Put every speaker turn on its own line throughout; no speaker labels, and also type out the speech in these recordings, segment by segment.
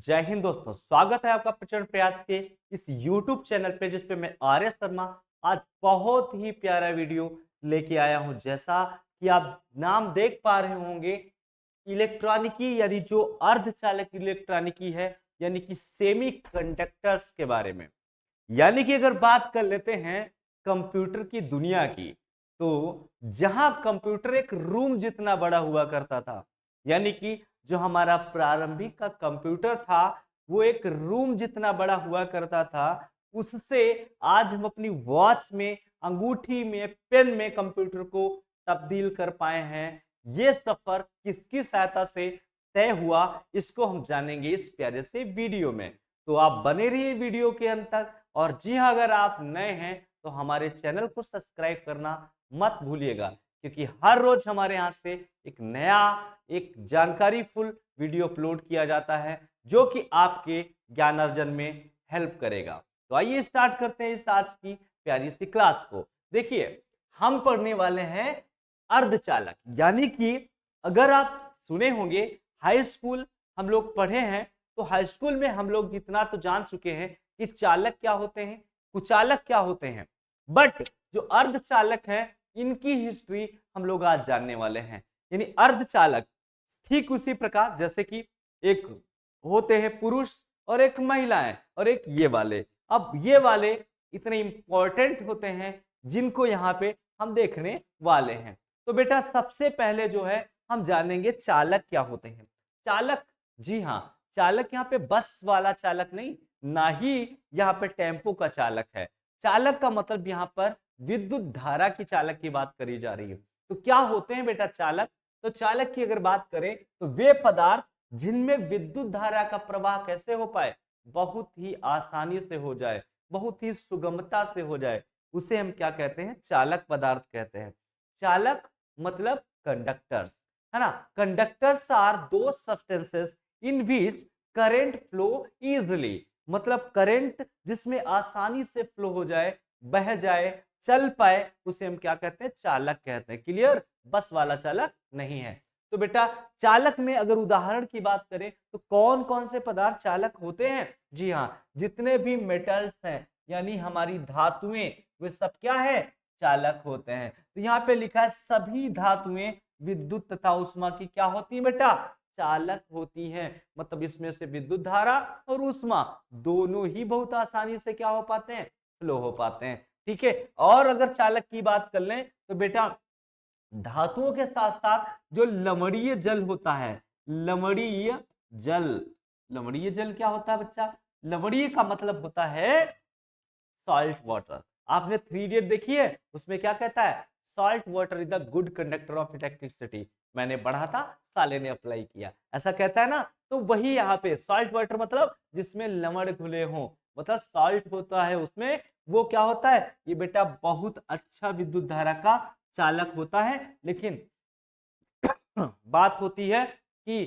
जय हिंद दोस्तों, स्वागत है आपका प्रचंड प्रयास के इस YouTube चैनल पे जिस पे मैं आर्य शर्मा आज बहुत ही प्यारा वीडियो लेके आया हूं। जैसा कि आप नाम देख पा रहे होंगे, इलेक्ट्रॉनिकी यानी जो अर्धचालक इलेक्ट्रॉनिकी है, यानी कि सेमी कंडक्टर्स के बारे में। यानी कि अगर बात कर लेते हैं कंप्यूटर की दुनिया की, तो जहां कंप्यूटर एक रूम जितना बड़ा हुआ करता था, यानी कि जो हमारा प्रारंभिक का कंप्यूटर था वो एक रूम जितना बड़ा हुआ करता था, उससे आज हम अपनी वॉच में, अंगूठी में, पेन में कंप्यूटर को तब्दील कर पाए हैं। ये सफर किसकी सहायता से तय हुआ, इसको हम जानेंगे इस प्यारे से वीडियो में। तो आप बने रहिए वीडियो के अंत तक। और जी हाँ, अगर आप नए हैं तो हमारे चैनल को सब्सक्राइब करना मत भूलिएगा, क्योंकि हर रोज हमारे यहाँ से एक नया, एक जानकारी फुल वीडियो अपलोड किया जाता है जो कि आपके ज्ञान अर्जन में हेल्प करेगा। तो आइए स्टार्ट करते हैं इस आज की प्यारी सी क्लास को। देखिए, हम पढ़ने वाले हैं अर्धचालक, यानी कि अगर आप सुने होंगे हाई स्कूल हम लोग पढ़े हैं, तो हाई स्कूल में हम लोग इतना तो जान चुके हैं कि चालक क्या होते हैं, कुचालक क्या होते हैं। बट जो अर्धचालक है, इनकी हिस्ट्री हम लोग आज जानने वाले हैं। यानी अर्धचालक ठीक उसी प्रकार जैसे कि एक होते हैं पुरुष और एक महिलाएं और एक ये वाले। अब ये वाले इतने इंपॉर्टेंट होते हैं जिनको यहाँ पे हम देखने वाले हैं। तो बेटा सबसे पहले जो है हम जानेंगे चालक क्या होते हैं। चालक, जी हाँ, चालक यहाँ पे बस वाला चालक नहीं, ना ही यहाँ पे टेम्पो का चालक है। चालक का मतलब यहाँ पर विद्युत धारा की चालक की बात करी जा रही है। तो क्या होते हैं बेटा चालक? तो चालक की अगर बात करें तो वे पदार्थ जिनमें विद्युत धारा का प्रवाह कैसे हो पाए, बहुत ही आसानी से हो जाए, बहुत ही सुगमता से हो जाए, उसे हम क्या कहते हैं? चालक पदार्थ कहते हैं। चालक मतलब कंडक्टर्स, है ना। कंडक्टर्स आर दो substances in which current flow easily, मतलब करंट जिसमें आसानी से फ्लो हो जाए, बह जाए, चल पाए, उसे हम क्या कहते हैं? चालक कहते हैं। क्लियर? बस वाला चालक नहीं है। तो बेटा चालक में अगर उदाहरण की बात करें तो कौन कौन से पदार्थ चालक होते हैं? जी हाँ, जितने भी मेटल्स हैं यानी हमारी धातुएं, वे सब क्या है? चालक होते हैं। तो यहाँ पे लिखा है सभी धातुएं विद्युत तथा ऊष्मा की क्या होती है बेटा? चालक होती हैं। मतलब इसमें से विद्युत धारा और ऊष्मा दोनों ही बहुत आसानी से क्या हो पाते हैं? फ्लो हो पाते हैं। ठीक है। और अगर चालक की बात कर लें तो बेटा धातुओं के साथ साथ जो लवणीय जल होता है, लवणीय जल, लवणीय जल क्या होता है बच्चा? लवणीय का मतलब होता है सॉल्ट वाटर। आपने थ्री इडियट देखी है, उसमें क्या कहता है? Salt water is the good conductor of electricity. मैंने पढ़ा था, साले ने अप्लाई किया, ऐसा कहता है ना। तो वही यहाँ पे सॉल्ट वाटर मतलब जिसमें लवण घुले हों, मतलब सॉल्ट होता है उसमें, वो क्या होता है? ये बेटा बहुत अच्छा विद्युत धारा का चालक होता है। लेकिन बात होती है कि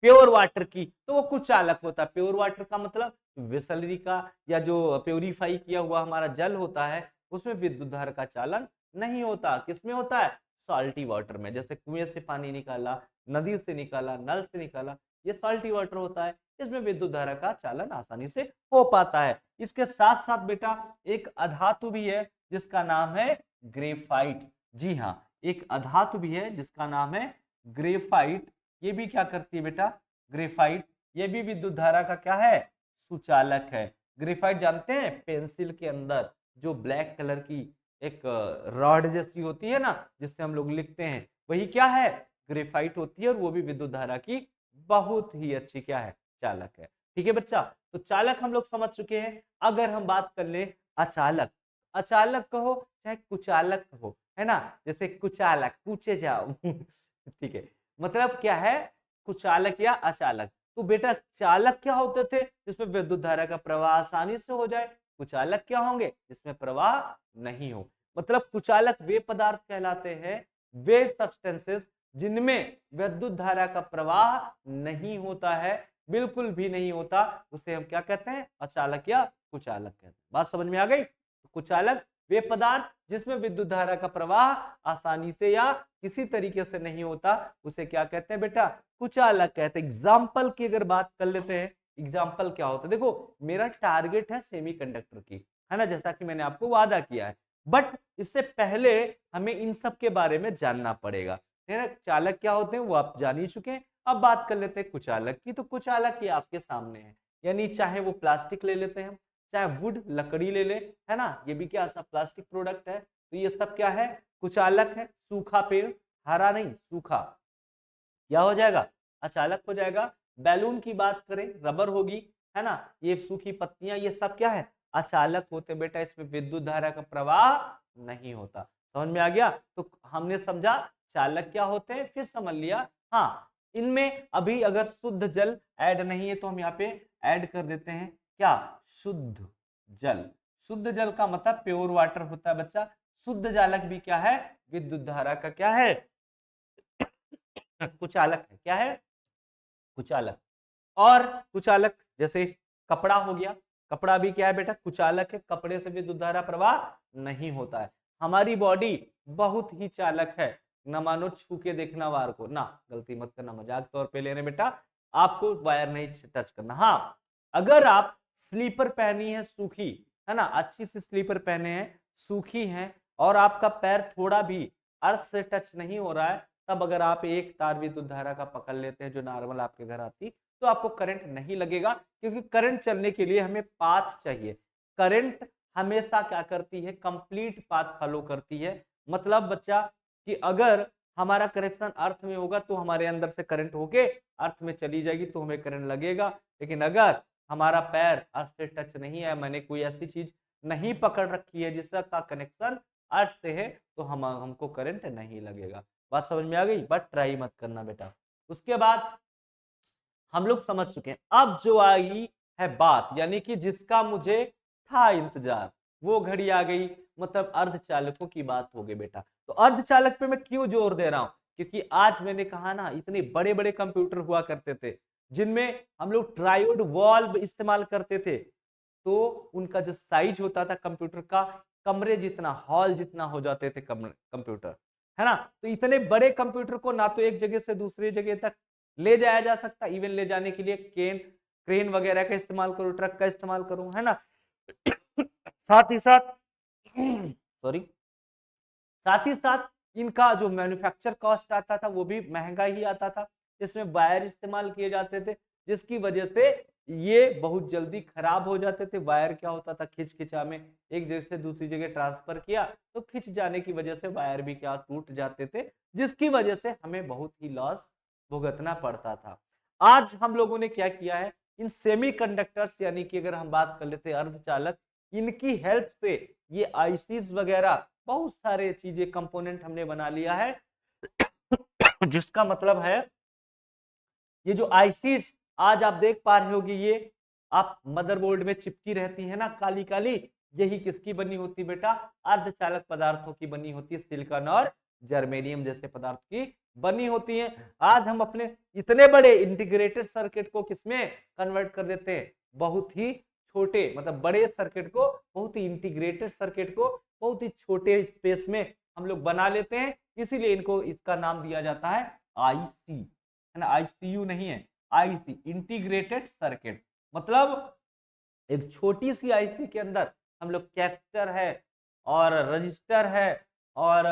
प्योर वाटर की, तो वो कुछ चालक होता है। प्योर वाटर का मतलब विसलरी का या जो प्योरीफाई किया हुआ हमारा जल होता है, उसमें विद्युत धारा का चालन नहीं होता। किसमें होता है? सॉल्टी वाटर में। जैसे कुएं से पानी निकाला, नदी से निकाला, नल से निकाला, ये सॉल्टी वाटर होता है। इसमें विद्युत धारा का चालन आसानी से हो पाता है। इसके साथ साथ बेटा एक अधातु भी है जिसका नाम है ग्रेफाइट। जी हाँ, एक अधातु भी है जिसका नाम है ग्रेफाइट। ये भी क्या करती है बेटा? ग्रेफाइट। ये भी विद्युत धारा का क्या है? सुचालक है। ग्रेफाइट जानते हैं, पेंसिल के अंदर जो ब्लैक कलर की एक रॉड जैसी होती है ना, जिससे हम लोग लिखते हैं, वही क्या है? ग्रेफाइट होती है। और वो भी विद्युत धारा की बहुत ही अच्छी क्या है? चालक है। ठीक है बच्चा, तो चालक हम लोग समझ चुके हैं। अगर हम बात कर ले अचालक, अचालक कहो चाहे कुचालक कहो, है ना। जैसे कुचालक, पूछे जाओ ठीक है, मतलब क्या है? कुचालक या अचालक। तो बेटा चालक क्या होते थे? जिसमें विद्युत धारा का प्रवाह आसानी से हो जाए। कुचालक क्या होंगे? जिसमें प्रवाह नहीं हो। मतलब कुचालक वे पदार्थ कहलाते हैं, वे सब्सटेंसेस जिनमें विद्युत धारा का प्रवाह नहीं होता है, बिल्कुल भी नहीं होता, उसे हम क्या कहते हैं? अचालक या कुचालक कहते हैं। बात समझ में आ गई? कुचालक वे पदार्थ जिसमें विद्युत धारा का प्रवाह आसानी से या किसी तरीके से नहीं होता उसे क्या कहते हैं बेटा, कुचालक कहते हैं। एग्जाम्पल की अगर बात कर लेते हैं, एग्जाम्पल क्या होता है, देखो मेरा टारगेट है सेमीकंडक्टर की, है ना, जैसा कि मैंने आपको वादा किया है, बट इससे पहले हमें इन सब के बारे में जानना पड़ेगा, है ना। चालक क्या होते हैं वो आप जान ही चुके हैं। अब बात कर लेते हैं कुचालक की, तो कुचालक ये आपके सामने है, यानी चाहे वो प्लास्टिक ले लेते हैं, चाहे वुड लकड़ी ले ले, है ना, ये भी क्या सब प्लास्टिक प्रोडक्ट है, तो ये सब क्या है, कुचालक है। सूखा पेड़, हरा नहीं सूखा, क्या हो जाएगा, अचालक हो जाएगा। बैलून की बात करें, रबर होगी, है ना, ये सूखी पत्तियां, ये सब क्या है, अचालक होते बेटा, इसमें विद्युत धारा का प्रवाह नहीं होता। समझ में आ गया, तो हमने समझा चालक क्या होते हैं, फिर समझ लिया। हाँ, इनमें अभी अगर शुद्ध जल ऐड नहीं है तो हम यहाँ पे ऐड कर देते हैं क्या, शुद्ध जल। शुद्ध जल का मतलब प्योर वाटर होता है बच्चा। शुद्ध जालक भी क्या है, विद्युत धारा का क्या है, कुचालक है। क्या है, कुचालक। और कुचालक जैसे कपड़ा हो गया, कपड़ा भी क्या है बेटा, कुचालक है, कपड़े से विद्युत धारा प्रवाह नहीं होता है। हमारी बॉडी बहुत ही चालक है, ना मानो छू के देखना वायर को, ना गलती मत करना, मजाक तौर पे ले रहे बेटा, आपको वायर नहीं टच करना। हाँ, अगर आप स्लीपर पहनी है सूखी, है ना, अच्छी सी स्लीपर पहने हैं, सूखी है, और आपका पैर थोड़ा भी अर्थ से टच नहीं हो रहा है, तब अगर आप एक तार विद्युत धारा का पकड़ लेते हैं जो नॉर्मल आपके घर आती, तो आपको करंट नहीं लगेगा, क्योंकि करंट चलने के लिए हमें पाथ चाहिए। करंट हमेशा क्या करती है, कंप्लीट पाथ फॉलो करती है। मतलब बच्चा कि अगर हमारा कनेक्शन अर्थ में होगा तो हमारे अंदर से करंट होके अर्थ में चली जाएगी तो हमें करंट लगेगा, लेकिन अगर हमारा पैर अर्थ से टच नहीं है, मैंने कोई ऐसी चीज नहीं पकड़ रखी है जिसका कनेक्शन अर्थ से है, तो हमको करंट नहीं लगेगा। बात समझ में आ गई, बट ट्राई मत करना बेटा। उसके बाद हम लोग समझ चुके हैं। अब जो आई है बात, यानी कि जिसका मुझे था इंतजार, वो घड़ी आ गई, मतलब अर्धचालकों की बात हो गई बेटा। तो अर्धचालक पे मैं क्यों जोर दे रहा हूं, क्योंकि आज मैंने कहा ना, इतने बड़े बड़े कंप्यूटर हुआ करते थे जिनमें हम लोग ट्रायोड वॉल्व इस्तेमाल करते थे, तो उनका जो साइज होता था कंप्यूटर का, कमरे जितना, हॉल जितना हो जाते थे कंप्यूटर, है ना। तो इतने बड़े कंप्यूटर को ना तो एक जगह से दूसरी जगह तक ले जाया जा सकता, इवन ले जाने के लिए क्रेन वगैरह का इस्तेमाल करो, ट्रक का इस्तेमाल करो, है ना। साथ ही साथ सॉरी, साथ ही साथ इनका जो मैन्युफैक्चर कॉस्ट आता था वो भी महंगा ही आता था। इसमें वायर इस्तेमाल किए जाते थे, जिसकी वजह से ये बहुत जल्दी खराब हो जाते थे। वायर क्या होता था, खिंच खिंचा में एक जगह से दूसरी जगह ट्रांसफर किया तो खिंच जाने की वजह से वायर भी क्या टूट जाते थे, जिसकी वजह से हमें बहुत ही लॉस भुगतना पड़ता था। आज हम लोगों ने क्या किया है, इन सेमीकंडक्टर्स, यानी कि अगर हम बात कर लेते हैं अर्धचालक, इनकी हेल्प से ये आईसीज वगैरह बहुत सारे चीजें कंपोनेंट हमने बना लिया है जिसका मतलब है ये जो आईसीज आज आप देख पा रहे होगी, ये आप मदरबोर्ड में चिपकी रहती है ना काली काली, यही किसकी बनी होती बेटा, अर्धचालक पदार्थों की बनी होती है, सिलिकॉन और जर्मेनियम जैसे पदार्थ की बनी होती है। आज हम अपने इतने बड़े इंटीग्रेटेड सर्किट को किसमें कन्वर्ट कर देते हैं, बहुत ही छोटे, मतलब बड़े सर्किट को, बहुत ही इंटीग्रेटेड सर्किट को बहुत ही छोटे स्पेस में हम लोग बना लेते हैं, इसीलिए इनको, इसका नाम दिया जाता है आईसी, है ना, आईसीयू नहीं है, आईसी इंटीग्रेटेड सर्किट। मतलब एक छोटी सी आईसी के अंदर हम लोग कैपेसिटर है और रजिस्टर है और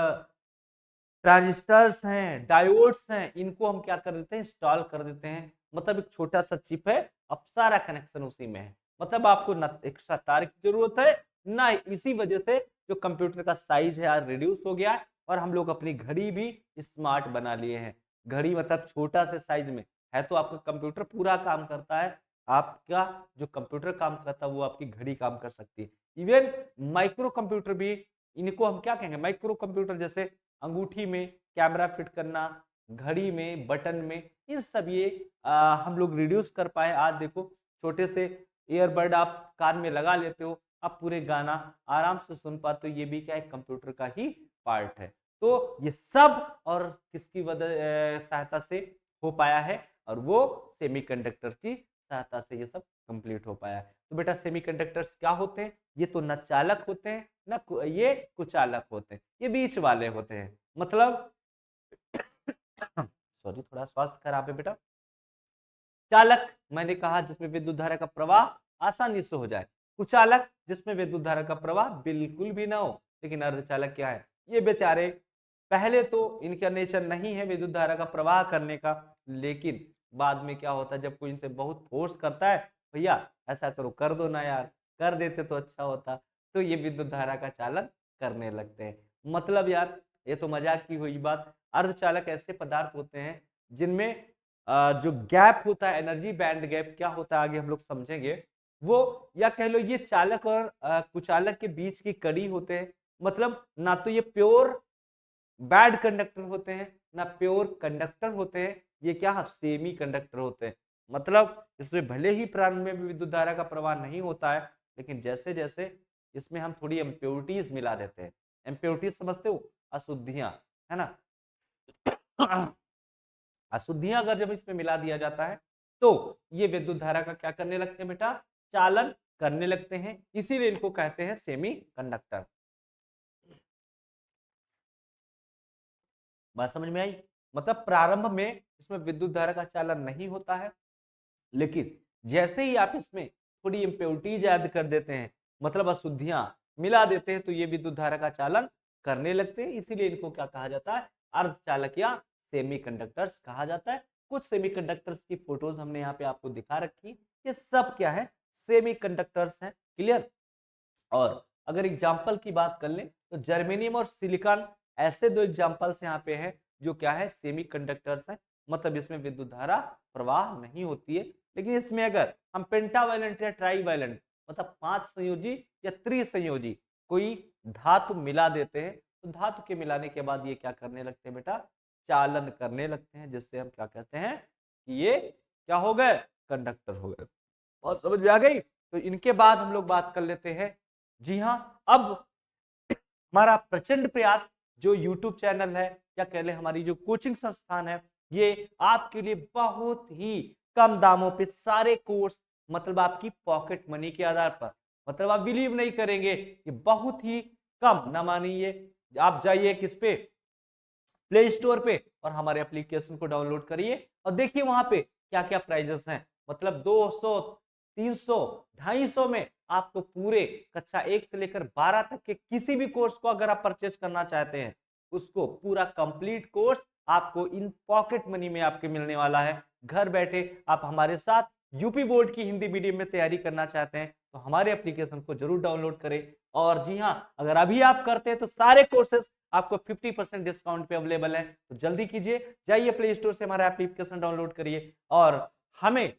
ट्रांजिस्टर्स हैं, डायोड्स हैं, इनको हम क्या कर देते हैं, इंस्टॉल कर देते हैं। मतलब एक छोटा सा चिप है, अब सारा कनेक्शन उसी में है। मतलब आपको ना एक्स्ट्रा तार की जरूरत है ना, इसी वजह से जो कंप्यूटर का साइज है आज रिड्यूस हो गया है, और हम लोग अपनी घड़ी भी स्मार्ट बना लिए हैं। घड़ी मतलब छोटा से साइज में है, तो आपका कंप्यूटर पूरा काम करता है, आपका जो कंप्यूटर काम करता है वो आपकी घड़ी काम कर सकती है। इवन माइक्रो कंप्यूटर भी, इनको हम क्या कहेंगे, माइक्रो कंप्यूटर, जैसे अंगूठी में कैमरा फिट करना, घड़ी में, बटन में, इन सब ये हम लोग रिड्यूस कर पाए। आज देखो छोटे से ईयरबड आप कान में लगा लेते हो, आप पूरे गाना आराम से सुन पाते हो, ये भी क्या है, कंप्यूटर का ही पार्ट है। तो ये सब और किसकी सहायता से हो पाया है, और वो सेमीकंडक्टर की सहायता से ये सब कंप्लीट हो पाया। तो बेटा सेमीकंडक्टर्स क्या होते हैं? ये तो न चालक होते हैं ये कुचालक होते हैं, ये बीच वाले होते हैं। मतलब सॉरी थोड़ा स्वास्थ्य खराब है बेटा। चालक मैंने कहा जिसमें विद्युत धारा का प्रवाह आसानी से हो जाए, कुचालक जिसमें विद्युत धारा का प्रवाह बिल्कुल भी ना हो। लेकिन अर्धचालक क्या है? ये बेचारे पहले तो इनका नेचर नहीं है विद्युत धारा का प्रवाह करने का, लेकिन बाद में क्या होता है जब कोई इनसे बहुत फोर्स करता है, भैया ऐसा करो, कर दो ना यार, कर देते तो अच्छा होता, तो ये विद्युत धारा का चालन करने लगते हैं। मतलब यार ये तो मजाक की हुई बात। अर्धचालक ऐसे पदार्थ होते हैं जिनमें जो गैप होता है, एनर्जी बैंड गैप क्या होता है आगे हम लोग समझेंगे वो, या कह लो ये चालक और कुचालक के बीच की कड़ी होते हैं। मतलब ना तो ये प्योर बैड कंडक्टर होते हैं ना प्योर कंडक्टर होते हैं, ये क्या सेमी कंडक्टर होते हैं। मतलब इसमें भले ही प्रारंभ में भी विद्युत धारा का प्रवाह नहीं होता है, लेकिन जैसे जैसे इसमें हम थोड़ी इम्प्योरिटीज मिला देते हैं। इम्प्योरिटीज समझते हो? अशुद्धियां, है ना? अशुद्धियां अगर जब इसमें मिला दिया जाता है तो ये विद्युत धारा का क्या करने लगते हैं बेटा? चालन करने लगते हैं। इसीलिए इनको कहते हैं सेमी कंडक्टर। बात समझ में आई? मतलब प्रारंभ में इसमें विद्युत धारा का चालन नहीं होता है, लेकिन जैसे ही आप इसमें थोड़ी इम्प्योरिटीज ऐड कर देते हैं, मतलब अशुद्धियां मिला देते हैं, तो ये विद्युत धारा का चालन करने लगते हैं। इसीलिए इनको क्या कहा जाता है? अर्धचालक या सेमीकंडक्टर्स कहा जाता है। कुछ सेमीकंडक्टर्स की फोटोज हमने यहाँ पे आपको दिखा रखी। ये सब क्या है? सेमीकंडक्टर्स हैं। क्लियर? और अगर एग्जाम्पल की बात कर लें तो जर्मेनियम और सिलिकॉन ऐसे दो एग्जाम्पल्स यहाँ पे हैं जो क्या है? सेमीकंडक्टर्स हैं। मतलब इसमें विद्युत धारा प्रवाह नहीं होती है। लेकिन इसमें अगर हम पेंटावैलेंट या ट्राईवैलेंट मतलब 5 संयोजी या त्रिसंयोजी कोई धातु मिला देते हैं, तो धातु के मिलाने के बाद ये क्या करने लगते हैं बेटा? चालन करने लगते हैं, जिससे हम क्या कहते हैं कि ये क्या हो गए? कंडक्टर हो गए। और समझ में आ गई? तो इनके बाद हम लोग बात कर लेते हैं। जी हाँ, अब हमारा प्रचंड प्रयास जो YouTube चैनल है या कह लें हमारी जो कोचिंग संस्थान है, ये आपके लिए बहुत ही कम दामों पे सारे कोर्स, मतलब आपकी पॉकेट मनी के आधार पर, मतलब आप बिलीव नहीं करेंगे कि बहुत ही कम, ना मानिए आप जाइए किस पे? प्ले स्टोर पे और हमारे एप्लीकेशन को डाउनलोड करिए और देखिए वहां पे क्या क्या प्राइजेस हैं। मतलब 200, 300, 250 में आपको पूरे कक्षा 1 से लेकर 12 तक के किसी भी कोर्स को अगर आप परचेज करना चाहते हैं, उसको पूरा कंप्लीट कोर्स आपको इन पॉकेट मनी में आपके मिलने वाला है। घर बैठे आप हमारे साथ यूपी बोर्ड की हिंदी मीडियम में तैयारी करना चाहते हैं तो हमारे एप्लीकेशन को जरूर डाउनलोड करें। और जी हाँ, अगर अभी आप करते हैं तो सारे कोर्सेज आपको 50% डिस्काउंट पे अवेलेबल है। तो जल्दी कीजिए, जाइए प्ले स्टोर से हमारा एप्लीकेशन डाउनलोड करिए और हमें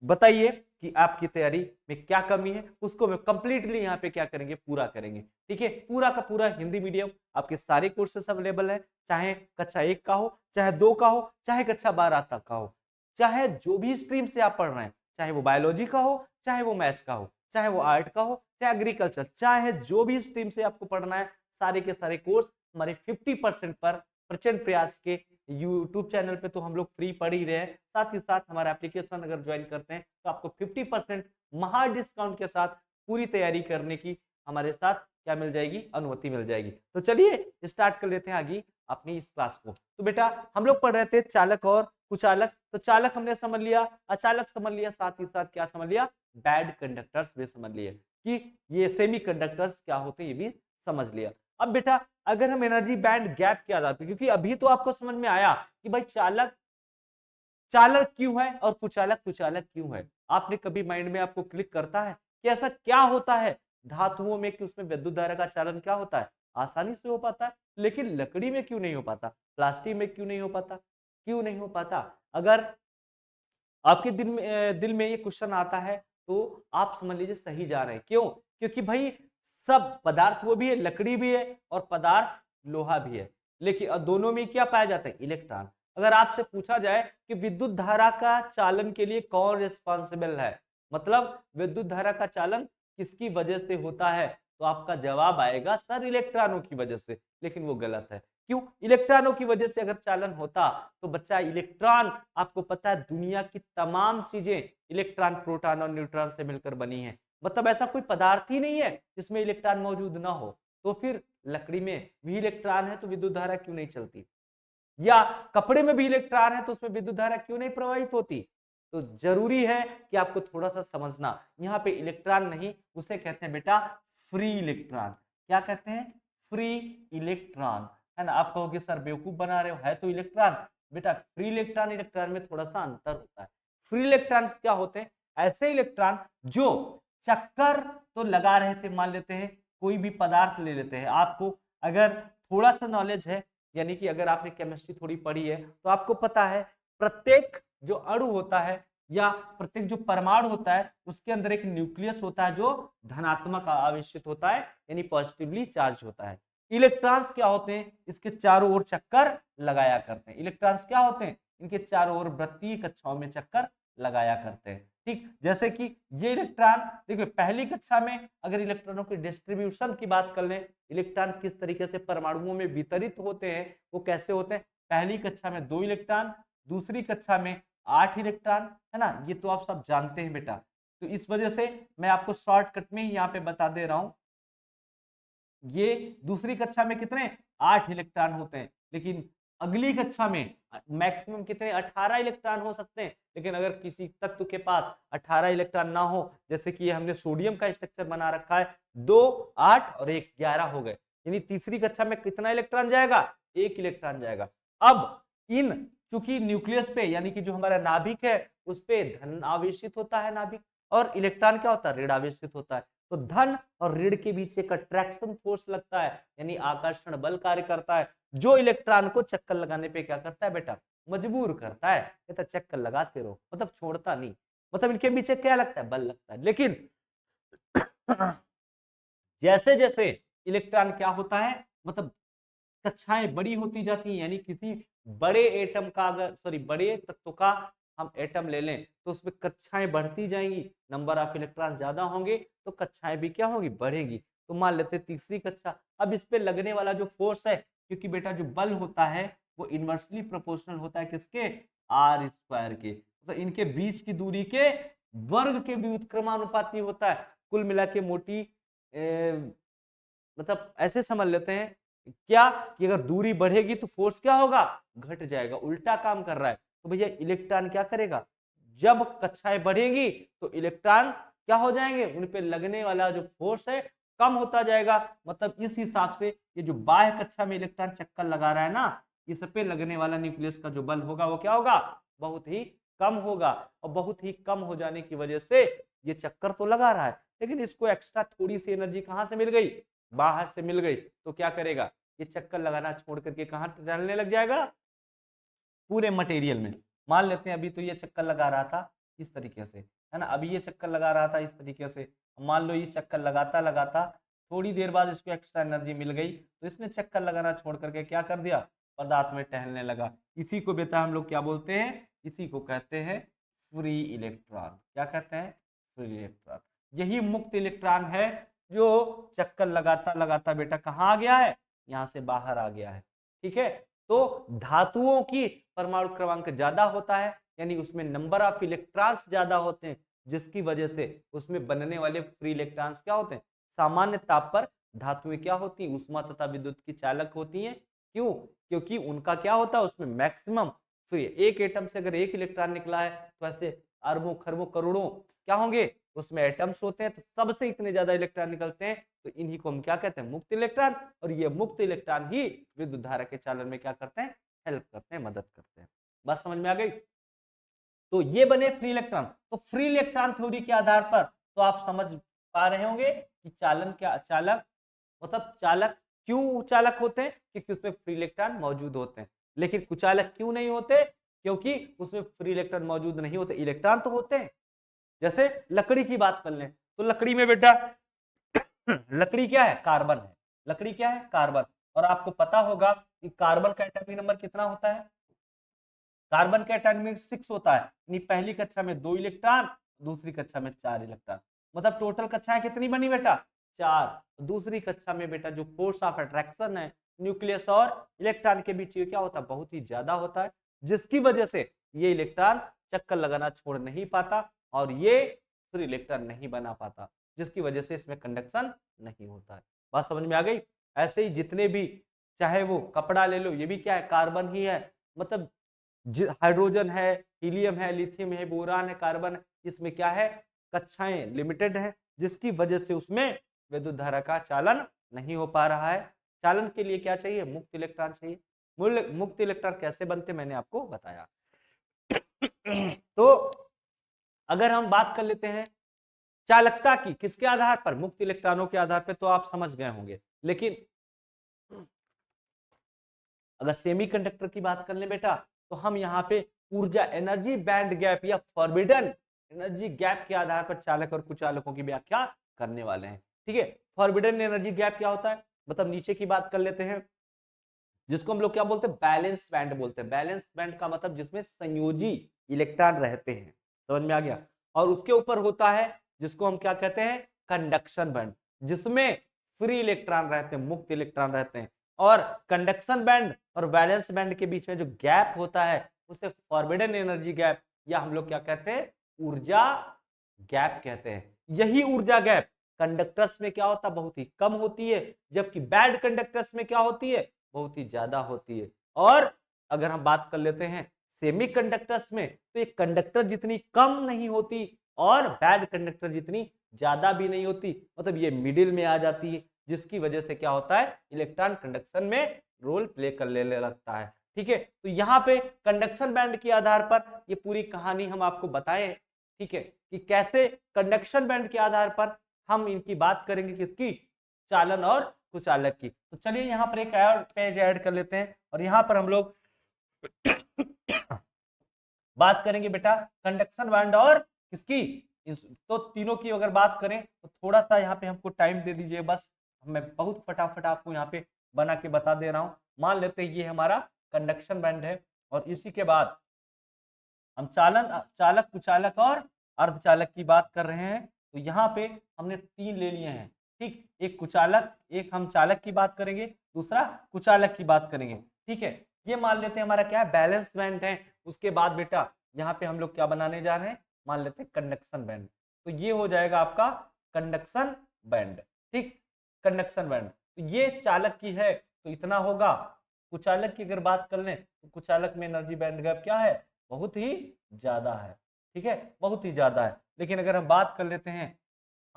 बताइए कि आपकी तैयारी में क्या कमी है, उसको मैं कंप्लीटली यहाँ पे क्या करेंगे? पूरा करेंगे। ठीक है? पूरा का पूरा हिंदी मीडियम आपके सारे कोर्सेस अवेलेबल है, चाहे कक्षा 1 का हो, चाहे 2 का हो, चाहे कक्षा 12 तक का हो, चाहे जो भी स्ट्रीम से आप पढ़ रहे हैं, चाहे वो बायोलॉजी का हो, चाहे वो मैथ्स का हो, चाहे वो आर्ट का हो, चाहे एग्रीकल्चर, चाहे जो भी स्ट्रीम से आपको पढ़ना है, सारे के सारे कोर्स हमारे 50% पर प्रचंड प्रयास के यूट्यूब चैनल पे तो हम लोग फ्री पढ़ ही रहे हैं। साथ ही साथ हमारा एप्लीकेशन अगर ज्वाइन करते हैं तो आपको 50% महा डिस्काउंट के साथ पूरी तैयारी करने की हमारे साथ क्या मिल जाएगी? अनुमति मिल जाएगी। तो चलिए स्टार्ट कर लेते हैं आगे अपनी इस क्लास को। तो बेटा हम लोग पढ़ रहे थे चालक और कुचालक। तो चालक हमने समझ लिया, अचालक समझ लिया, साथ ही साथ क्या समझ लिया? बैड कंडक्टर्स भी समझ लिए कि ये सेमी कंडक्टर्स क्या होते हैं, ये भी समझ लिया। अब बेटा अगर हम एनर्जी बैंड गैप के आधार पर, क्योंकि अभी तो आपको समझ में आया कि भाई चालक चालक क्यों है और कुचालक कुचालक क्यों है, आपने कभी माइंड में आपको क्लिक करता है कि ऐसा क्या होता है धातुओं में कि उसमें विद्युत धारा का चालन क्या होता है? आसानी से हो पाता है, लेकिन लकड़ी में क्यों नहीं हो पाता? प्लास्टिक में क्यों नहीं हो पाता? क्यों नहीं हो पाता? अगर आपके दिल में ये क्वेश्चन आता है तो आप समझ लीजिए सही जा रहे हैं। क्यों? क्योंकि भाई सब पदार्थ वो भी है, लकड़ी भी है और पदार्थ लोहा भी है, लेकिन दोनों में क्या पाया जाता है? इलेक्ट्रॉन। अगर आपसे पूछा जाए कि विद्युत धारा का चालन के लिए कौन रिस्पॉन्सिबल है, मतलब विद्युत धारा का चालन किसकी वजह से होता है, तो आपका जवाब आएगा सर इलेक्ट्रॉनों की वजह से। लेकिन वो गलत है। क्यों? इलेक्ट्रॉनों की वजह से अगर चालन होता तो बच्चा इलेक्ट्रॉन, आपको पता है दुनिया की तमाम चीजें इलेक्ट्रॉन, प्रोटॉन और न्यूट्रॉन से मिलकर बनी है। मतलब ऐसा कोई पदार्थ ही नहीं है जिसमें इलेक्ट्रॉन मौजूद ना हो। तो फिर लकड़ी में भी इलेक्ट्रॉन है तो विद्युत धारा क्यों नहीं चलती? या कपड़े में भी इलेक्ट्रॉन है तो उसमें विद्युत धारा क्यों नहीं प्रवाहित होती? तो जरूरी है कि आपको थोड़ा सा समझना, यहाँ पे इलेक्ट्रॉन नहीं, उसे कहते हैं बेटा फ्री इलेक्ट्रॉन। क्या कहते हैं? फ्री इलेक्ट्रॉन, है ना। आप कहोगे सर बेवकूफ बना रहे हो, है तो इलेक्ट्रॉन। बेटा फ्री इलेक्ट्रॉन इलेक्ट्रॉन में थोड़ा सा अंतर होता है। फ्री इलेक्ट्रॉन्स क्या होते हैं? ऐसे इलेक्ट्रॉन जो चक्कर तो लगा रहे थे, मान लेते हैं कोई भी पदार्थ ले लेते हैं। आपको अगर थोड़ा सा नॉलेज है, यानी कि अगर आपने केमिस्ट्री थोड़ी पढ़ी है तो आपको पता है प्रत्येक जो अणु होता है या प्रत्येक जो परमाणु होता है उसके अंदर एक न्यूक्लियस होता है जो धनात्मक आवेशित होता है, यानी पॉजिटिवली चार्ज होता है। इलेक्ट्रॉन्स क्या होते हैं? इसके चारों ओर चक्कर लगाया करते हैं। इलेक्ट्रॉन्स क्या होते हैं? इनके चारों ओर वृत्तीय कक्षाओं में चक्कर लगाया करते हैं। ठीक, जैसे कि ये इलेक्ट्रॉन, देखिए पहली कक्षा में अगर इलेक्ट्रॉनों की डिस्ट्रीब्यूशन की बात कर लें, इलेक्ट्रॉन किस तरीके से परमाणुओं में वितरित होते हैं, वो कैसे होते हैं। पहली कक्षा में 2 इलेक्ट्रॉन, दूसरी कक्षा में 8 इलेक्ट्रॉन, है ना। ये तो आप सब जानते हैं बेटा। तो इस वजह से मैं आपको शॉर्टकट में ही यहाँ पे बता दे रहा हूं, ये दूसरी कक्षा में कितने? 8 इलेक्ट्रॉन होते हैं। लेकिन अगली कक्षा में मैक्सिमम कितने? 18 इलेक्ट्रॉन हो सकते हैं। लेकिन अगर किसी तत्व के पास 18 इलेक्ट्रॉन ना हो, जैसे कि हमने सोडियम का स्ट्रक्चर बना रखा है, 2, 8 और 1, 11 हो गए, यानी तीसरी कक्षा में कितना इलेक्ट्रॉन जाएगा? 1 इलेक्ट्रॉन जाएगा। अब इन चूंकि न्यूक्लियस पे, यानी कि जो हमारा नाभिक है उस पे धन आवेशित होता है नाभिक, और इलेक्ट्रॉन क्या होता है? ऋण आवेशित होता है। तो धन और ऋण के बीच एक अट्रैक्शन फोर्स लगता है, यानी आकर्षण बल कार्य करता है, जो इलेक्ट्रॉन को चक्कर लगाने पे क्या करता है बेटा? मजबूर करता है। कहता चक्कर लगाते रहो, मतलब छोड़ता नहीं, मतलब इनके पीछे क्या लगता है? बल लगता है। लेकिन जैसे जैसे इलेक्ट्रॉन क्या होता है, मतलब कक्षाएं बड़ी होती जाती हैं, यानी किसी बड़े एटम का, अगर सॉरी बड़े तत्व का हम एटम ले लें तो उसमें कक्षाएं बढ़ती जाएंगी, नंबर ऑफ इलेक्ट्रॉन ज्यादा होंगे तो कक्षाएं भी क्या होंगी? बढ़ेंगी। तो मान लेते हैं तीसरी कक्षा। अब इस पे लगने वाला जो फोर्स है, क्योंकि बेटा जो बल होता है वो इनवर्सली प्रोपोर्शनल होता है किसके? आर स्क्वायर के। तो इनके बीच की दूरी के वर्ग के व्युत्क्रमानुपाती होता है। कुल मिला के मोटी मतलब ऐसे समझ लेते हैं क्या कि अगर दूरी बढ़ेगी तो फोर्स क्या होगा? घट जाएगा, उल्टा काम कर रहा है। तो भैया इलेक्ट्रॉन क्या करेगा? जब कक्षाएं बढ़ेगी तो इलेक्ट्रॉन क्या हो जाएंगे? उन पे लगने वाला जो फोर्स है कम होता जाएगा। मतलब इस हिसाब से ये जो बाह्य कक्षा में इलेक्ट्रॉन चक्कर लगा रहा है ना, इस पे लगने वाला न्यूक्लियस का जो बल होगा वो क्या होगा? बहुत ही कम होगा। और बहुत ही कम हो जाने की वजह से ये चक्कर तो लगा रहा है, लेकिन इसको एक्स्ट्रा थोड़ी सी एनर्जी कहां से मिल गई? बाहर से मिल गई। तो क्या करेगा? ये चक्कर लगाना छोड़ करके कहां टहलने लग जाएगा? पूरे मटेरियल में। मान लेते हैं अभी तो ये चक्कर लगा रहा था इस तरीके से, है ना, अभी ये चक्कर लगा रहा था इस तरीके से। मान लो ये चक्कर लगाता लगाता थोड़ी देर बाद इसको एक्स्ट्रा एनर्जी मिल गई, तो इसने चक्कर लगाना छोड़ करके क्या कर दिया? पदार्थ में टहलने लगा। इसी को बेटा हम लोग क्या बोलते हैं? इसी को कहते हैं फ्री इलेक्ट्रॉन। क्या कहते हैं? Free electron. यही मुक्त इलेक्ट्रॉन है जो चक्कर लगाता लगाता बेटा कहाँ आ गया है? यहाँ से बाहर आ गया है। ठीक है। तो धातुओं की परमाणु क्रमांक ज्यादा होता है, यानी उसमें नंबर ऑफ इलेक्ट्रॉन्स ज्यादा होते हैं, जिसकी वजह से उसमें बनने वाले फ्री इलेक्ट्रॉन्स क्या होते हैं? सामान्य ताप पर धातुएं क्या होती हैं? उष्मा तथा विद्युत की चालक होती हैं। क्यों? क्योंकि उनका क्या होता है? उसमें मैक्सिमम फ्री, एक एटम से अगर एक इलेक्ट्रॉन निकला है तो ऐसे अरबों खरबों करोड़ों क्या होंगे? उसमें एटम्स होते हैं, तो सबसे इतने ज्यादा इलेक्ट्रॉन निकलते हैं, तो इन्हीं को हम क्या कहते हैं? मुक्त इलेक्ट्रॉन। और ये मुक्त इलेक्ट्रॉन ही विद्युत धारा के चालन में क्या करते हैं? हेल्प करते हैं, मदद करते हैं। बात समझ में आ गई? तो ये बने फ्री इलेक्ट्रॉन। तो फ्री इलेक्ट्रॉन थ्योरी के आधार पर तो आप समझ पा रहे होंगे कि चालन क्या, चालक मतलब चालक क्यों चालक होते हैं? क्योंकि उसमें फ्री इलेक्ट्रॉन मौजूद होते हैं। लेकिन कुचालक क्यों नहीं होते? क्योंकि उसमें फ्री इलेक्ट्रॉन मौजूद नहीं होते, इलेक्ट्रॉन तो होते हैं। जैसे लकड़ी की बात कर लें तो लकड़ी में बेटा लकड़ी क्या है? कार्बन है। लकड़ी क्या है? कार्बन। और आपको पता होगा कि कार्बन का एटॉमिक नंबर कितना होता है? कार्बन का एटॉमिक 6 होता है, यानी पहली कक्षा में 2 इलेक्ट्रॉन, दूसरी कक्षा में 4 इलेक्ट्रॉन। मतलब टोटल कक्षाएं कितनी बनी बेटा? 4। दूसरी कक्षा में बेटा जो फोर्स ऑफ अट्रैक्शन है न्यूक्लियस और इलेक्ट्रॉन के बीच ये क्या होता है, बहुत ही ज्यादा होता है, जिसकी वजह से ये इलेक्ट्रॉन चक्कर लगाना छोड़ नहीं पाता और ये फ्री इलेक्ट्रॉन नहीं बना पाता, जिसकी वजह से इसमें कंडक्शन नहीं होता है। बात समझ में आ गई। ऐसे ही जितने भी, चाहे वो कपड़ा ले लो, ये भी क्या है, कार्बन ही है, मतलब हाइड्रोजन है, हीलियम है, लिथियम है, बोरान है, कार्बन है, इसमें क्या है, कक्षाएं लिमिटेड है, जिसकी वजह से उसमें विद्युत धारा का चालन नहीं हो पा रहा है। चालन के लिए क्या चाहिए, मुक्त इलेक्ट्रॉन चाहिए। मुक्त इलेक्ट्रॉन कैसे बनते मैंने आपको बताया। तो अगर हम बात कर लेते हैं चालकता की, किसके आधार पर, मुक्त इलेक्ट्रॉनों के आधार पर, तो आप समझ गए होंगे। लेकिन अगर सेमीकंडक्टर की बात कर ले बेटा, तो हम यहाँ पे ऊर्जा एनर्जी बैंड गैप या फॉरबिडन एनर्जी गैप के आधार पर चालक और कुचालकों की व्याख्या करने वाले हैं। ठीक है, फॉरबिडन एनर्जी गैप क्या होता है, मतलब नीचे की बात कर लेते हैं, जिसको हम लोग क्या बोलते हैं, बैलेंस बैंड बोलते हैं। बैलेंस बैंड का मतलब जिसमें संयोजी इलेक्ट्रॉन रहते हैं, समझ में आ गया। और उसके ऊपर होता है जिसको हम क्या कहते हैं, कंडक्शन बैंड, जिसमें फ्री इलेक्ट्रॉन रहते हैं, मुक्त इलेक्ट्रॉन रहते हैं। और कंडक्शन बैंड और बैलेंस बैंड के बीच में जो गैप होता है उसे फॉरबिडन एनर्जी गैप या हम लोग क्या कहते हैं, ऊर्जा गैप कहते हैं। यही ऊर्जा गैप कंडक्टर्स में क्या होता है, बहुत ही कम होती है, जबकि बैड कंडक्टर्स में क्या होती है, बहुत ही ज्यादा होती है। और अगर हम बात कर लेते हैं सेमीकंडक्टर्स में, तो ये कंडक्टर जितनी कम नहीं होती और बैड कंडक्टर जितनी ज्यादा भी नहीं होती, मतलब ये मिडिल में आ जाती है, जिसकी वजह से क्या होता है, इलेक्ट्रॉन कंडक्शन में रोल प्ले कर लेने लगता है। ठीक है, तो यहाँ पे कंडक्शन बैंड के आधार पर ये पूरी कहानी हम आपको बताएं, ठीक है, कि कैसे कंडक्शन बैंड के आधार पर हम इनकी बात करेंगे, किसकी, चालन और कुचालक की। तो चलिए यहाँ पर एक और पेज ऐड कर लेते हैं और यहाँ पर हम लोग बात करेंगे बेटा कंडक्शन बैंड और किसकी, तो तीनों की अगर बात करें तो थोड़ा सा यहाँ पे हमको टाइम दे दीजिए, बस मैं बहुत फटाफट आपको यहाँ पे बना के बता दे रहा हूँ। मान लेते हैं ये हमारा कंडक्शन बैंड है और इसी के बाद हम चालक कुचालक और अर्धचालक की बात कर रहे हैं। तो यहाँ पे हमने तीन ले लिए हैं, ठीक, एक कुचालक, एक हम चालक की बात करेंगे, दूसरा कुचालक की बात करेंगे। ठीक है, ये मान लेते हैं हमारा क्या है, बैलेंस बैंड है। उसके बाद बेटा यहाँ पे हम लोग क्या बनाने जा रहे हैं, मान लेते हैं कंडक्शन बैंड। तो ये हो जाएगा आपका कंडक्शन बैंड, ठीक, कंडक्शन बैंड। तो ये चालक की है तो इतना होगा। कुचालक की अगर बात कर लें तो कुचालक में एनर्जी बैंड गैप क्या है, बहुत ही ज्यादा है। ठीक है, बहुत ही ज्यादा है। लेकिन अगर हम बात कर लेते हैं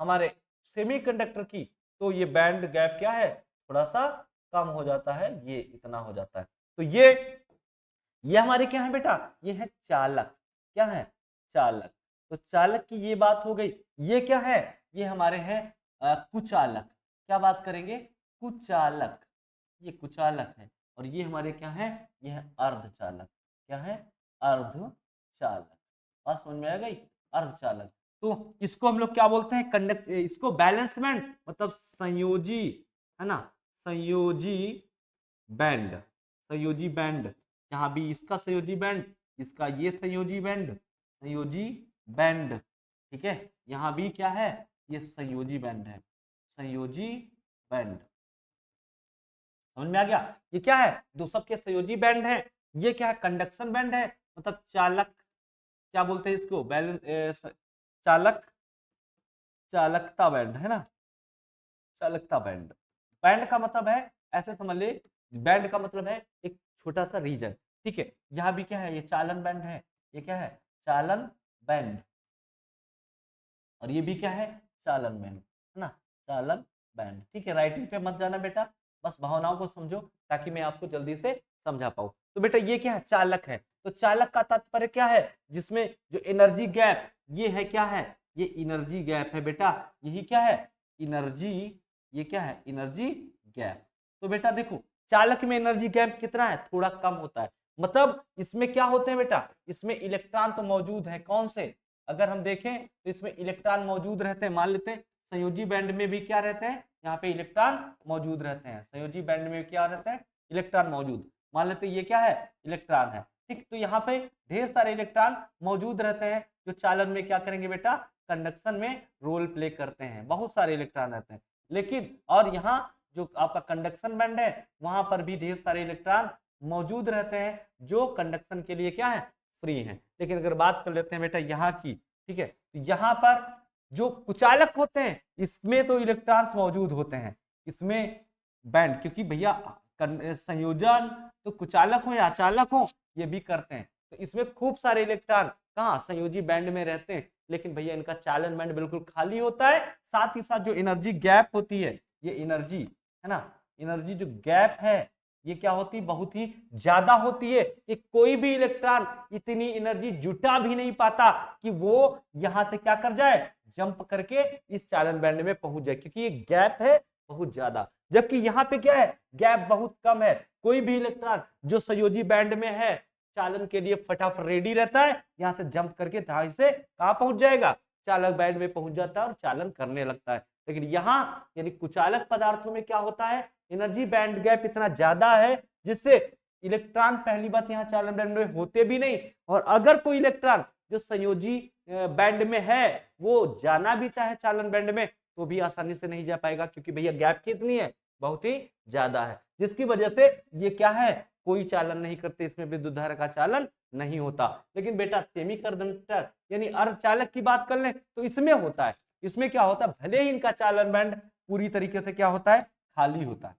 हमारे सेमीकंडक्टर की, तो ये बैंड गैप क्या है, थोड़ा सा कम हो जाता है, ये इतना हो जाता है। तो ये हमारे क्या है बेटा, ये है चालक, क्या है, चालक। तो चालक की ये बात हो गई। ये क्या है, ये हमारे हैं कुचालक। क्या बात करेंगे, कुचालक, ये कुचालक है। और ये हमारे क्या है, ये है अर्धचालक। क्या है, अर्धचालक। बात समझ में आ गई, अर्धचालक। तो इसको हम लोग क्या बोलते हैं, इसको बैलेंस बैंड मतलब संयोजी, है ना, संयोजी बैंड, संयोजी बैंड। यहाँ भी इसका संयोजी बैंड, इसका ये संयोजी बैंड, संयोजी बैंड। ठीक है, यहाँ भी क्या है, ये संयोजी बैंड है, संयोजी बैंड। समझ में आ गया, ये क्या है, दो सबके संयोजी बैंड है। ये क्या है, कंडक्शन बैंड है, मतलब चालक, क्या बोलते हैं इसको, बैलेंस, चालक, चालकता बैंड, है ना, चालकता बैंड। बैंड का मतलब है, ऐसे समझ ले, बैंड का मतलब है एक छोटा सा रीजन। ठीक है, यहाँ भी क्या है, ये चालन बैंड है, ये क्या है, चालन बैंड। और ये भी क्या है, चालन बैंड, है ना, चालन बैंड। ठीक है, राइटिंग पे मत जाना बेटा, बस भावनाओं को समझो ताकि मैं आपको जल्दी से समझा पाऊँ। तो बेटा ये क्या है, चालक है। तो चालक का तात्पर्य क्या है, जिसमें जो एनर्जी गैप, ये है क्या है, ये एनर्जी गैप है बेटा, यही क्या है, एनर्जी, ये क्या है, एनर्जी गैप। तो बेटा देखो चालक में एनर्जी गैप कितना है, थोड़ा कम होता है। मतलब इसमें क्या होते हैं बेटा, इसमें इलेक्ट्रॉन तो मौजूद है, कौन से, अगर हम देखें तो इसमें इलेक्ट्रॉन मौजूद रहते हैं। मान लेते हैं संयोजी बैंड में भी क्या रहते हैं, यहाँ पे इलेक्ट्रॉन मौजूद रहते हैं। संयोजी बैंड में क्या रहता है, इलेक्ट्रॉन मौजूद। मान लेते हैं ये क्या है, इलेक्ट्रॉन है, ठीक। तो यहाँ पे ढेर सारे इलेक्ट्रॉन मौजूद रहते हैं जो चालन में क्या करेंगे बेटा, कंडक्शन में रोल प्ले करते हैं। बहुत सारे इलेक्ट्रॉन रहते हैं। लेकिन और यहाँ जो आपका कंडक्शन बैंड है वहां पर भी ढेर सारे इलेक्ट्रॉन मौजूद रहते हैं जो कंडक्शन के लिए क्या है, फ्री हैं। लेकिन अगर बात कर लेते हैं बेटा यहाँ की, ठीक है, तो यहाँ पर जो कुचालक होते हैं इसमें तो इलेक्ट्रॉन्स मौजूद होते हैं, इसमें बैंड, क्योंकि भैया संयोजन तो कुचालक हो या अचालक हो ये भी करते हैं, तो इसमें खूब सारे इलेक्ट्रॉन कहाँ संयोजी बैंड में रहते हैं, लेकिन भैया इनका चालन बैंड बिल्कुल खाली होता है। साथ ही साथ जो एनर्जी गैप होती है, ये एनर्जी है ना, एनर्जी जो गैप है ये क्या होती है, बहुत ही ज्यादा होती है कि कोई भी इलेक्ट्रॉन इतनी एनर्जी जुटा भी नहीं पाता कि वो यहां से क्या कर जाए, जंप करके इस चालन बैंड में पहुंच जाए, क्योंकि ये गैप है बहुत ज्यादा। जबकि यहाँ पे क्या है, गैप बहुत कम है, कोई भी इलेक्ट्रॉन जो संयोजी बैंड में है चालन के लिए फटाफट रेडी रहता है, यहां से जंप करके धाई से कहां पहुंच जाएगा, चालक बैंड में पहुंच जाता है और चालन करने लगता है। लेकिन यहाँ यानी कुचालक पदार्थों में क्या होता है, एनर्जी बैंड गैप इतना ज्यादा है जिससे इलेक्ट्रॉन पहली बात यहाँ चालन बैंड में होते भी नहीं, और अगर कोई इलेक्ट्रॉन जो संयोजी बैंड में है वो जाना भी चाहे चालन बैंड में तो भी आसानी से नहीं जा पाएगा, क्योंकि भैया गैप कितनी है, बहुत ही ज्यादा है, जिसकी वजह से ये क्या है, कोई चालन नहीं करते, इसमें विद्युत धारा का चालन नहीं होता। लेकिन बेटा सेमीकंडक्टर यानी अर्धचालक की बात कर लें तो इसमें होता है, इसमें क्या होता है, भले ही इनका चालन बैंड पूरी तरीके से क्या होता है, खाली होता है,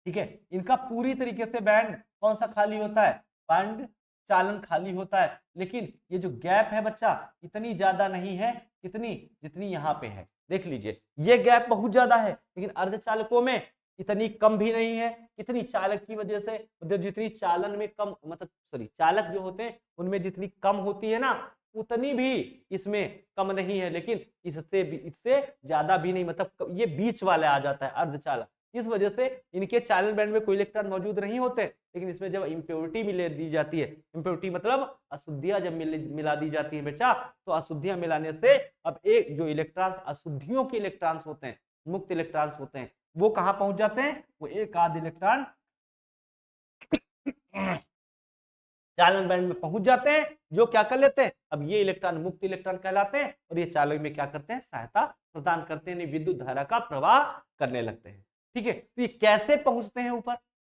ठीक है, इनका पूरी तरीके से बैंड कौन सा खाली होता है, बैंड चालन खाली होता है, लेकिन ये जो गैप है बच्चा इतनी ज्यादा नहीं है, कितनी जितनी यहाँ पे है, देख लीजिए ये गैप बहुत ज्यादा है, लेकिन अर्धचालकों में इतनी कम भी नहीं है, कितनी चालक की वजह से, मतलब जितनी चालन में कम, मतलब सॉरी चालक जो होते हैं उनमें जितनी कम होती है ना उतनी भी इसमें कम नहीं है, लेकिन इससे ज्यादा भी नहीं, मतलब ये बीच वाले आ जाता है अर्धचालक, इस वजह से इनके चालन बैंड में कोई इलेक्ट्रॉन मौजूद नहीं होते। लेकिन इसमें जब इम्प्योरिटी मिले दी जाती है, इम्प्योरिटी मतलब अशुद्धियां जब मिला दी जाती है बेटा, तो अशुद्धियां मिलाने से अब एक जो इलेक्ट्रॉन अशुद्धियों के इलेक्ट्रॉन्स होते हैं, मुक्त इलेक्ट्रॉन्स होते हैं, वो कहां पहुंच जाते हैं, वो एक आध इलेक्ट्रॉन चालन बैंड में पहुंच जाते हैं, जो क्या कर लेते हैं, अब ये इलेक्ट्रॉन मुक्त इलेक्ट्रॉन कहलाते हैं, और ये चालक में क्या करते हैं, सहायता प्रदान करते हैं, विद्युत धारा का प्रवाह करने लगते हैं। ठीक है, तो ये कैसे पहुंचते हैं ऊपर,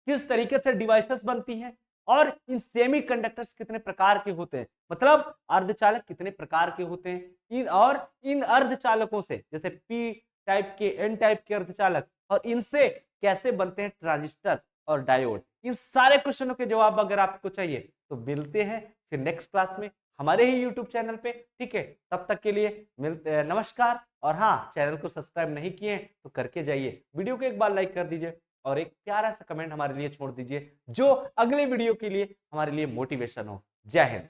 किस तरीके से डिवाइसेस बनती हैं, और इन सेमीकंडक्टर्स कितने प्रकार के होते हैं, मतलब अर्धचालक कितने प्रकार के होते हैं, इन अर्धचालकों से जैसे पी टाइप के, एन टाइप के अर्धचालक, और इनसे कैसे बनते हैं ट्रांजिस्टर और डायोड, इन सारे क्वेश्चनों के जवाब अगर आपको चाहिए तो मिलते हैं फिर नेक्स्ट क्लास में हमारे ही यूट्यूब चैनल पे। ठीक है, तब तक के लिए मिलते, नमस्कार। और हाँ, चैनल को सब्सक्राइब नहीं किए तो करके जाइए, वीडियो को एक बार लाइक कर दीजिए और एक प्यारा सा कमेंट हमारे लिए छोड़ दीजिए, जो अगले वीडियो के लिए हमारे लिए मोटिवेशन हो। जय हिंद।